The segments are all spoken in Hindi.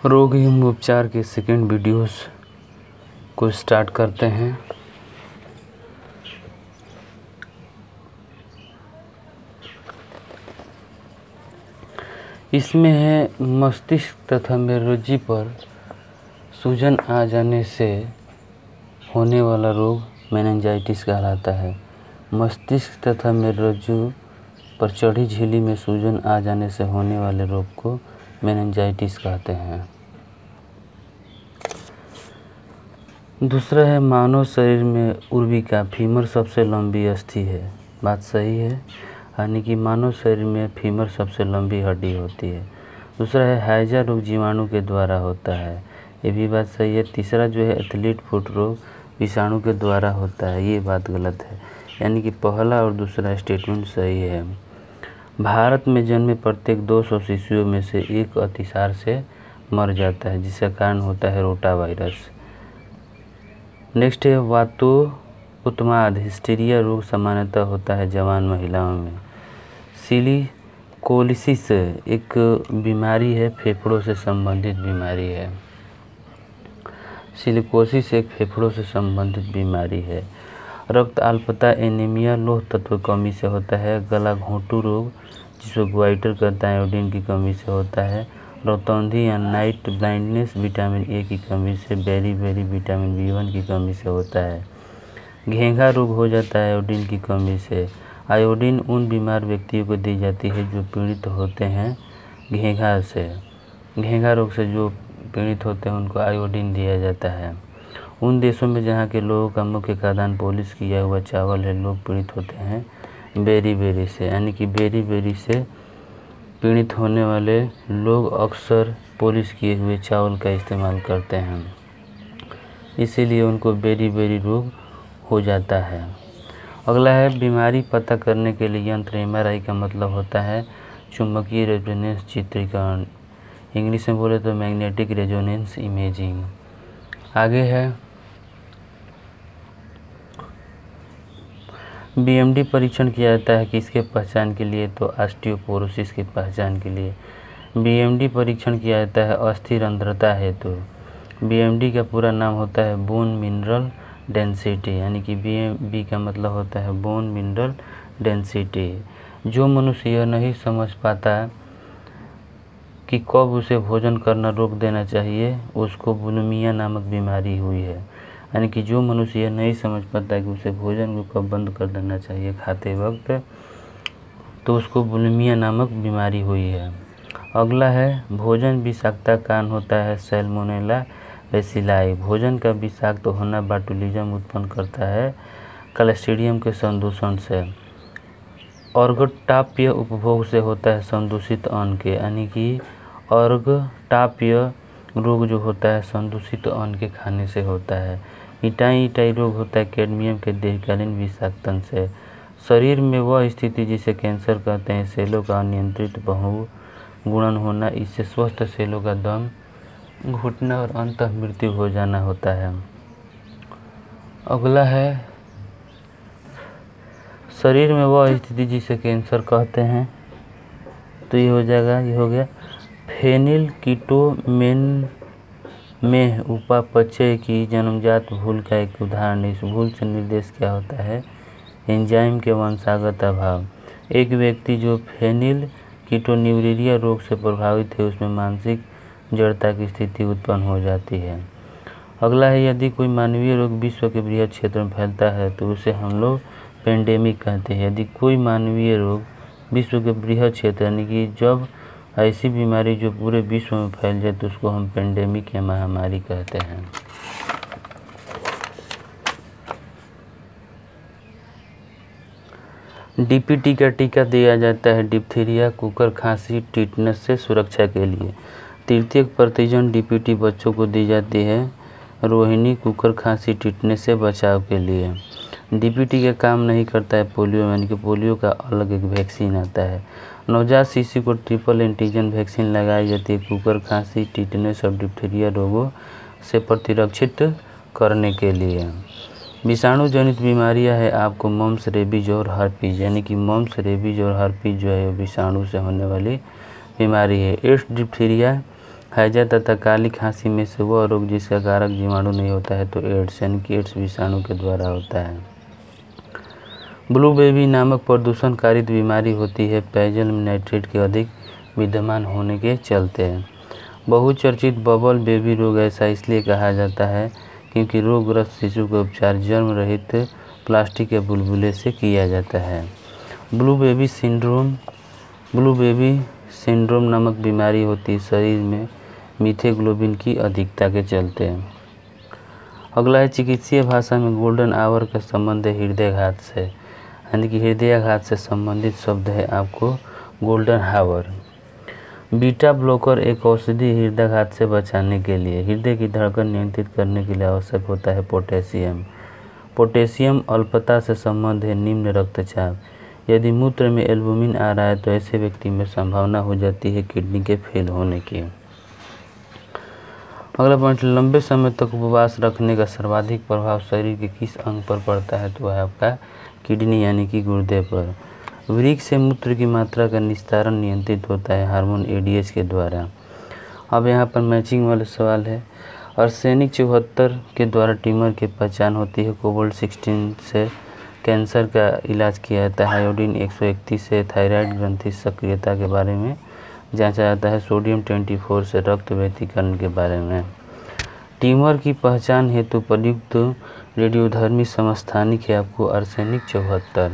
रोग एवं उपचार के सेकेंड वीडियोस को स्टार्ट करते हैं। इसमें है मस्तिष्क तथा मेरुरज्जु पर सूजन आ जाने से होने वाला रोग मेनिंजाइटिस कहलाता है। मस्तिष्क तथा मेरुरज्जु पर चढ़ी झिल्ली में सूजन आ जाने से होने वाले रोग को मेनिंजाइटिस कहते हैं। दूसरा है मानव शरीर में उर्विका फीमर सबसे लंबी अस्थि है। बात सही है, यानी कि मानव शरीर में फीमर सबसे लंबी हड्डी होती है। दूसरा है हैजा रोग जीवाणु के द्वारा होता है, ये भी बात सही है। तीसरा जो है एथलीट फुट रोग विषाणु के द्वारा होता है, ये बात गलत है, यानी कि पहला और दूसरा स्टेटमेंट सही है। भारत में जन्मे प्रत्येक 200 शिशुओं में से एक अतिसार से मर जाता है, जिसका कारण होता है रोटा वायरस। नेक्स्ट है वातोउन्माद हिस्टीरिया रोग सामान्यतः होता है जवान महिलाओं में। सिलिकोसिस एक बीमारी है, फेफड़ों से संबंधित बीमारी है। सिलिकोसिस एक फेफड़ों से संबंधित बीमारी है। रक्त अल्पता एनीमिया लौह तत्व कमी से होता है। गला घोंटू रोग जिसको ग्वाइटर कहता है आयोडीन की कमी से होता है। रतौंधी या नाइट ब्लाइंडनेस विटामिन ए की कमी से, बेरी विटामिन B1 की कमी से होता है। घेंघा रोग हो जाता है आयोडीन की कमी से। आयोडीन उन बीमार व्यक्तियों को दी जाती है जो पीड़ित होते हैं घेंघा से। घेंघा रोग से जो पीड़ित होते हैं उनको आयोडीन दिया जाता है। उन देशों में जहाँ के लोगों का मुख्य खाद्यान्न पॉलिश किया हुआ चावल है, लोग पीड़ित होते हैं बेरी से, यानी कि बेरी से पीड़ित होने वाले लोग अक्सर पॉलिश किए हुए चावल का इस्तेमाल करते हैं, इसीलिए उनको बेरी रोग हो जाता है। अगला है बीमारी पता करने के लिए यंत्र। MRI का मतलब होता है चुंबकीय रेजोनेंस चित्रीकरण, इंग्लिश में बोले तो मैग्नेटिक रेजोनेंस इमेजिंग। आगे है BMD परीक्षण किया जाता है किसके पहचान के लिए, तो ऑस्टियोपोरोसिस की पहचान के लिए BMD परीक्षण किया जाता है अस्थिर रंध्रता हेतु। BMD का पूरा नाम होता है बोन मिनरल डेंसिटी, यानी कि BMD का मतलब होता है बोन मिनरल डेंसिटी। जो मनुष्य यह नहीं समझ पाता कि कब उसे भोजन करना रोक देना चाहिए, उसको बुलिमिया नामक बीमारी हुई है। यानी कि जो मनुष्य यह नहीं समझ पाता है कि उसे भोजन को कब बंद कर देना चाहिए खाते वक्त, तो उसको बुलिमिया नामक बीमारी हुई है। अगला है भोजन विषाक्तता कारण होता है सैल्मोनेला बेसिलाई। भोजन का विषाक्त होना बाटुलिज्म उत्पन्न करता है क्लस्ट्रीडियम के संदूषण से। अर्घटाप्य उपभोग से होता है संदूषित अन्न के, यानी कि अर्घटाप्य रोग जो होता है संदूषित अन्न के खाने से होता है। इटाई रोग होता है कैडमियम के दीर्घकालीन विषाक्तन से। शरीर में वह स्थिति जिसे कैंसर कहते हैं, सेलों का अनियंत्रित बहुगुणन होना, इससे स्वस्थ सेलों का दम घुटना और अंततः मृत्यु हो जाना होता है। अगला है शरीर में वह स्थिति जिसे कैंसर कहते हैं, तो ये हो जाएगा, ये हो गया फेनिल कीटोमेन में उपापचय की जन्मजात भूल का एक उदाहरण। इस भूल से निर्देश क्या होता है, एंजाइम के वंशागत अभाव। एक व्यक्ति जो फेनिल कीटोन्यूरिया रोग से प्रभावित है उसमें मानसिक जड़ता की स्थिति उत्पन्न हो जाती है। अगला है यदि कोई मानवीय रोग विश्व के बृहद क्षेत्र में फैलता है तो उसे हम लोग पेंडेमिक कहते हैं। यदि कोई मानवीय रोग विश्व के बृहद क्षेत्र, यानी कि जब ऐसी बीमारी जो पूरे विश्व में फैल जाए तो उसको हम पेंडेमिक या महामारी कहते हैं। DPT का टीका दिया जाता है डिप्थीरिया, कुकर खांसी, टिटनस से सुरक्षा के लिए। तृतीयक प्रतिजन DPT बच्चों को दी जाती है रोहिणी, कुकर खांसी, टिटनस से बचाव के लिए। DPT का काम नहीं करता है पोलियो, यानी कि पोलियो का अलग एक वैक्सीन आता है। नवजात शिशु को ट्रिपल एंटीजन वैक्सीन लगाई जाती है कुकर खांसी, टिटनस और डिप्थीरिया रोगों से प्रतिरक्षित करने के लिए। विषाणु जनित बीमारियां है आपको मम्स, रेबीज और हर्पीज, यानी कि मम्स, रेबीज और हर्पीज जो है विषाणु से होने वाली बीमारी है। एड्स, डिप्थीरिया हैजा तथा काली खांसी में से वह रोग जिसका कारक जीवाणु नहीं होता है तो एड्स यानी कि एड्स विषाणु के द्वारा होता है। ब्लू बेबी नामक प्रदूषणकारी बीमारी होती है पेयजल में नाइट्रेट के अधिक विद्यमान होने के चलते। बहुचर्चित बबल बेबी रोग ऐसा इसलिए कहा जाता है क्योंकि रोगग्रस्त शिशु का उपचार जर्म रहित प्लास्टिक या बुलबुले से किया जाता है। ब्लू बेबी सिंड्रोम नामक बीमारी होती है शरीर में मीथेग्लोबिन की अधिकता के चलते। अगला है चिकित्सीय भाषा में गोल्डन आवर का संबंध है हृदयाघात से, यानी कि हृदयाघात से संबंधित शब्द है आपको गोल्डन आवर। बीटा ब्लॉकर एक औषधि हृदयाघात से बचाने के लिए हृदय की धड़कन नियंत्रित करने के लिए आवश्यक होता है पोटेशियम अल्पता से संबंध है निम्न रक्तचाप। यदि मूत्र में एल्बुमिन आ रहा है तो ऐसे व्यक्ति में संभावना हो जाती है किडनी के फेल होने की। अगला पॉइंट, लंबे समय तक उपवास रखने का सर्वाधिक प्रभाव शरीर के किस अंग पर पड़ता है तो है आपका किडनी यानी कि गुर्दे पर। वृक्क से मूत्र की मात्रा का निस्तारण नियंत्रित होता है हार्मोन एडीएच के द्वारा। अब यहाँ पर मैचिंग वाले सवाल है। आर्सेनिक 74 के द्वारा ट्यूमर की पहचान होती है। कोबाल्ट 16 से कैंसर का इलाज किया जाता है। आयोडीन 131 से थायराइड ग्रंथि सक्रियता के बारे में जांचा जाता है। सोडियम 24 से रक्त व्यतिकरण के बारे में। ट्यूमर की पहचान हेतु प्रयुक्त रेडियोधर्मी समस्थानिक है आपको आर्सेनिक 74।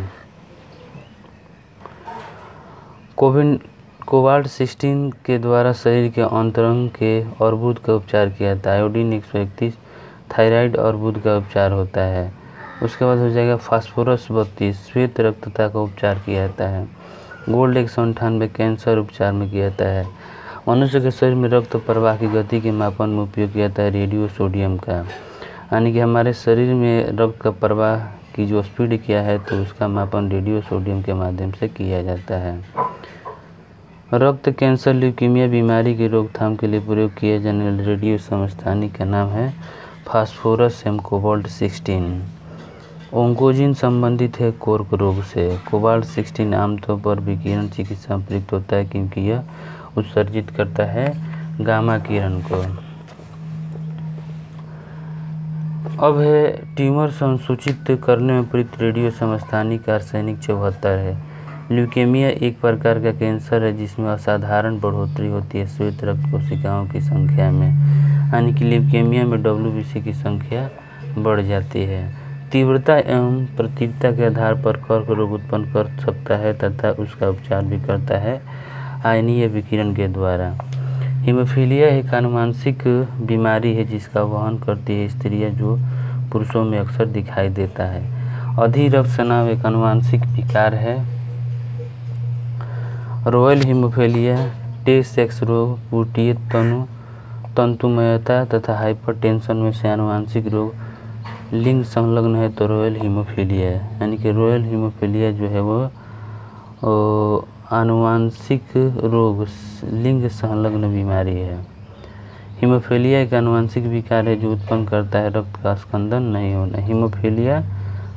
कोबाल्ट 16 के द्वारा शरीर के अंतरंग के अर्बुद का उपचार किया जाता है। आयोडीन 131 थायराइड अर्बुद का उपचार होता है। उसके बाद हो जाएगा फास्फोरस 32 श्वेत रक्तता का उपचार किया जाता है। गोल्ड 198 कैंसर उपचार में किया जाता है। मनुष्य के शरीर में रक्त प्रवाह की गति के मापन में उपयोग किया जाता है रेडियो सोडियम का, यानी कि हमारे शरीर में रक्त का प्रवाह की जो स्पीड किया है तो उसका मापन रेडियो सोडियम के माध्यम से किया जाता है। रक्त कैंसर ल्यूकीमिया बीमारी की रोकथाम के लिए प्रयोग किए जाने वाले रेडियो समस्थानिक का नाम है फास्फोरस एम कोबाल्ट 16। ओंकोजिन संबंधित है कोर्क रोग से। कोबाल्ट 16 आमतौर पर विकिरण चिकित्सा में प्रयुक्त होता है क्योंकि यह उत्सर्जित करता है गामा किरण को। अब है ट्यूमर संसूचित करने में प्रयुक्त रेडियो समस्थानिक आर्सेनिक 74 है। ल्यूकेमिया एक प्रकार का कैंसर है जिसमें असाधारण बढ़ोतरी होती है श्वेत रक्त कोशिकाओं की संख्या में, यानी कि ल्यूकेमिया में WBC की संख्या बढ़ जाती है। तीव्रता एवं प्रतीव्रता के आधार पर कर्क रोग उत्पन्न कर सकता है तथा उसका उपचार भी करता है आयनीय विकिरण के द्वारा। हीमोफीलिया एक आनुवांशिक बीमारी है जिसका वहन करती है स्त्रियां जो पुरुषों में अक्सर दिखाई देता है। अधिक रक्तस्राव एक आनुवांशिक विकार है। रॉयल हीमोफीलिया टे सेक्स रोग, पुटीय तंतुमयता तथा हाइपरटेंशन में से आनुवांशिक रोग लिंग संलग्न है तो रॉयल हीमोफीलिया है, यानी कि रॉयल हीमोफीलिया जो है वो आनुवांशिक रोग लिंग संलग्न बीमारी है। हीमोफीलिया एक आनुवांशिक विकार है जो उत्पन्न करता है रक्त का स्कंदन नहीं होना। हीमोफीलिया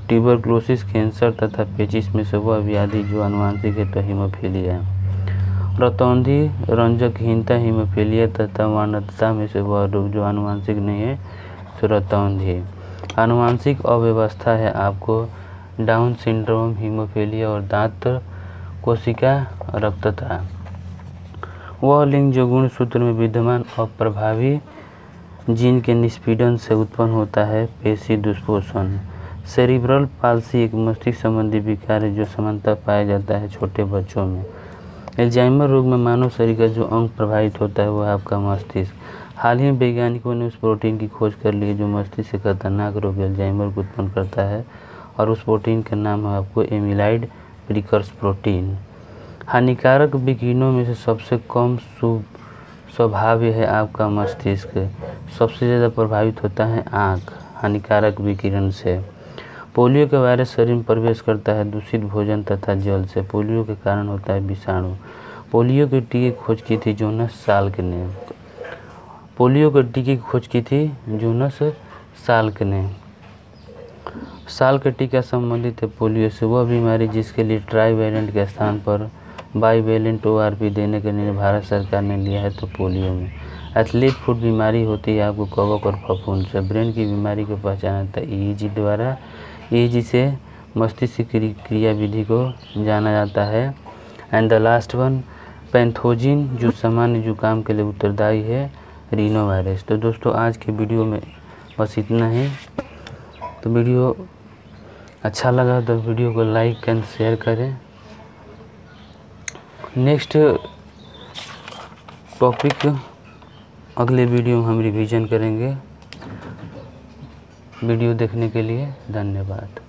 ट्यूबरक्लोसिस कैंसर तथा पेचिस में से वह व्याधि जो आनुवांशिक है तो हीमोफीलिया है। रतौंधी रंजकहीनता हीमोफीलिया तथा वानरता में से वह रोग जो आनुवांशिक नहीं है तो रतौंधी। आनुवांशिक अव्यवस्था है आपको डाउन सिंड्रोम, हीमोफीलिया और दांत कोशिका रक्तता। वह लिंग जो गुणसूत्र में विद्यमान अप्रभावी जीन के निष्पीड़न से उत्पन्न होता है पेशी दुष्पोषण। सेरिब्रल पाल्सी एक मस्तिष्क संबंधी विकार है जो सामान्यतः पाया जाता है छोटे बच्चों में। एल्जाइमर रोग में मानव शरीर का जो अंग प्रभावित होता है वह आपका मस्तिष्क। हाल ही में वैज्ञानिकों ने उस प्रोटीन की खोज कर ली है जो मस्तिष्क से खतरनाक रोग एल्जाइमर को उत्पन्न करता है और उस प्रोटीन का नाम है आपको एमिलाइड प्रिकर्स प्रोटीन। हानिकारक विकिरणों में से सबसे कम स्वभाव्य है आपका मस्तिष्क। सबसे ज़्यादा प्रभावित होता है आँख हानिकारक विकिरण से। पोलियो का वायरस शरीर में प्रवेश करता है दूषित भोजन तथा जल से। पोलियो के कारण होता है विषाणु। पोलियो के टीके की खोज की थी जोनास साल्क ने। पोलियो के टीके की खोज की थी जोनास साल्क ने। साल्क टीका संबंधित है पोलियो से। वह बीमारी जिसके लिए ट्राईवैलेंट के स्थान पर बाईवेलेंट ORP देने का निर्णय भारत सरकार ने लिया है। तो पोलियो में एथलीट फुट बीमारी होती है आपको कवक और फफूंद से। ब्रेन की बीमारी को पहचाना जाता है EEG द्वारा। EEG से मस्तिष्क की क्रियाविधि को जाना जाता है। And the last one pathogen जो सामान्य जुकाम के लिए उत्तरदायी है रीनो वायरस। तो दोस्तों आज के वीडियो में बस इतना ही। तो वीडियो अच्छा लगा तो वीडियो को लाइक एंड शेयर करें। नेक्स्ट टॉपिक अगले वीडियो में हम रिवीजन करेंगे। वीडियो देखने के लिए धन्यवाद।